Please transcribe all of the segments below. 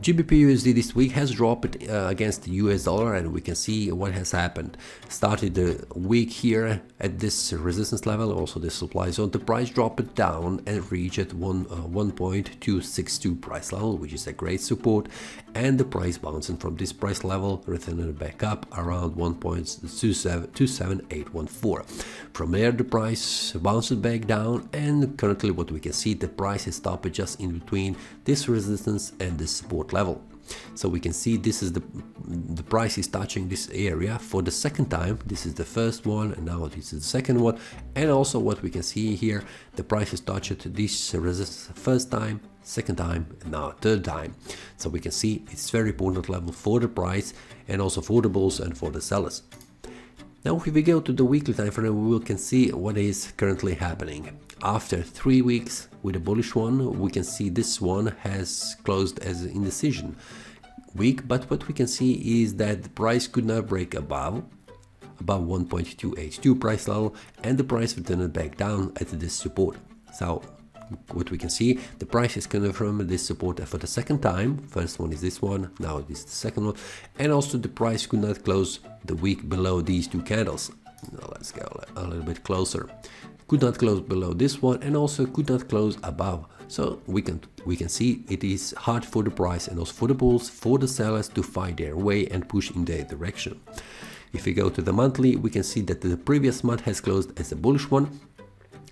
GBPUSD this week has dropped against the US dollar, and we can see what has happened. Started the week here at this resistance level, also the supply zone. The price dropped down and reached 1.262 price level, which is a great support, and the price bouncing from this price level, returning back up around 1.27814. From there the price bounced back down, and currently what we can see, the price is stopped just in between this resistance and this support level. So we can see this is the price is touching this area for the second time. This is the first one, and now this is the second one. And also what we can see here, the price is touched this resistance first time, second time, and now third time. So we can see it's very important level for the price, and also for the bulls and for the sellers. Now if we go to the weekly time frame, we can see what is currently happening. After 3 weeks with a bullish one, we can see this one has closed as an indecision week, but what we can see is that the price could not break above 1.282 price level, and the price returned back down at this support. So what we can see, the price is confirmed this support for the second time. First one is this one, now this is the second one, and also the price could not close the week below these two candles. Now let's go a little bit closer. Could not close below this one, and also could not close above. So we can see it is hard for the price and also for the bulls, for the sellers to find their way and push in their direction. If we go to the monthly, we can see that the previous month has closed as a bullish one,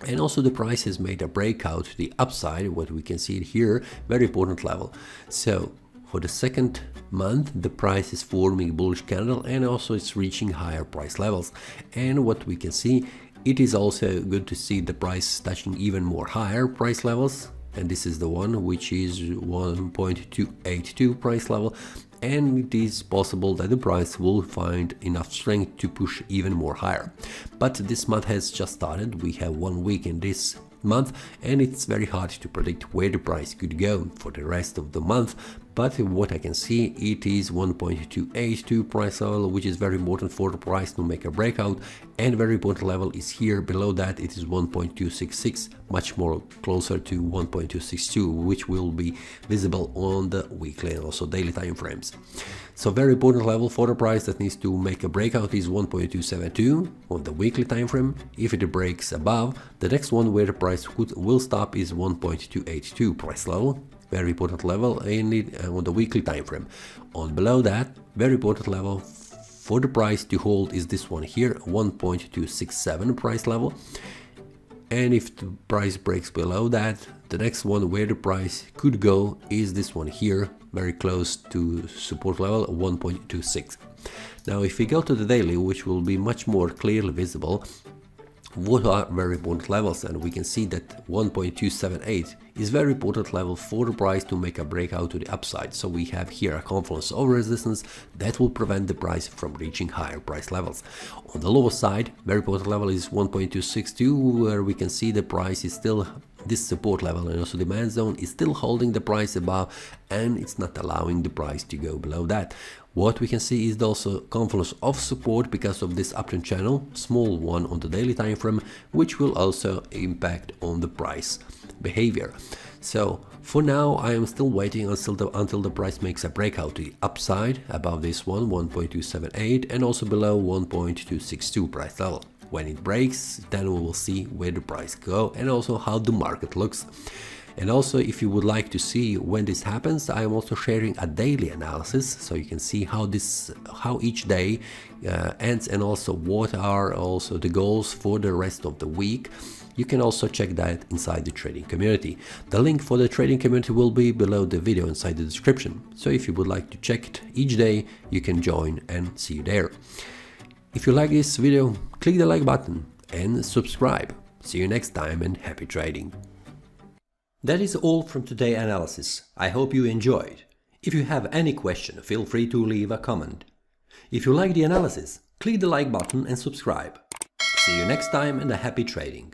and also the price has made a breakout to the upside. What we can see here, very important level. So for the second month, the price is forming bullish candle, and also it's reaching higher price levels. And what we can see, it is also good to see the price touching even more higher price levels, and this is the one which is 1.282 price level, and it is possible that the price will find enough strength to push even more higher. But this month has just started. We have 1 week in this month, and it's very hard to predict where the price could go for the rest of the month. But what I can see, it is 1.282 price level, which is very important for the price to make a breakout, and very important level is here below that. It is 1.266, much more closer to 1.262, which will be visible on the weekly and also daily time frames. So very important level for the price that needs to make a breakout is 1.272 on the weekly time frame. If it breaks above, the next one where the price will stop is 1.282 price level. Very important level on the weekly time frame. On below that, very important level for the price to hold is this one here, 1.267 price level. And if the price breaks below that, the next one where the price could go is this one here, very close to support level, 1.26. Now if we go to the daily, which will be much more clearly visible, what are very important levels, and we can see that 1.278 is very important level for the price to make a breakout to the upside. So we have here a confluence of resistance that will prevent the price from reaching higher price levels. On the lower side, very important level is 1.262, where we can see the price is still this support level, and also demand zone is still holding the price above, and it's not allowing the price to go below that. What we can see is also confluence of support because of this uptrend channel, small one on the daily time frame, which will also impact on the price behavior. So for now, I am still waiting until the price makes a breakout to the upside above this one, 1.278, and also below 1.262 price level. When it breaks, then we will see where the price go and also how the market looks. And also, if you would like to see when this happens, I am also sharing a daily analysis, so you can see how each day ends, and also what are also the goals for the rest of the week. You can also check that inside the trading community. The link for the trading community will be below the video inside the description. So if you would like to check it each day, you can join and see you there. If you like this video, click the like button and subscribe. See you next time, and happy trading. That is all from today's analysis. I hope you enjoyed. If you have any question, feel free to leave a comment. If you like the analysis, click the like button and subscribe. See you next time, and a happy trading.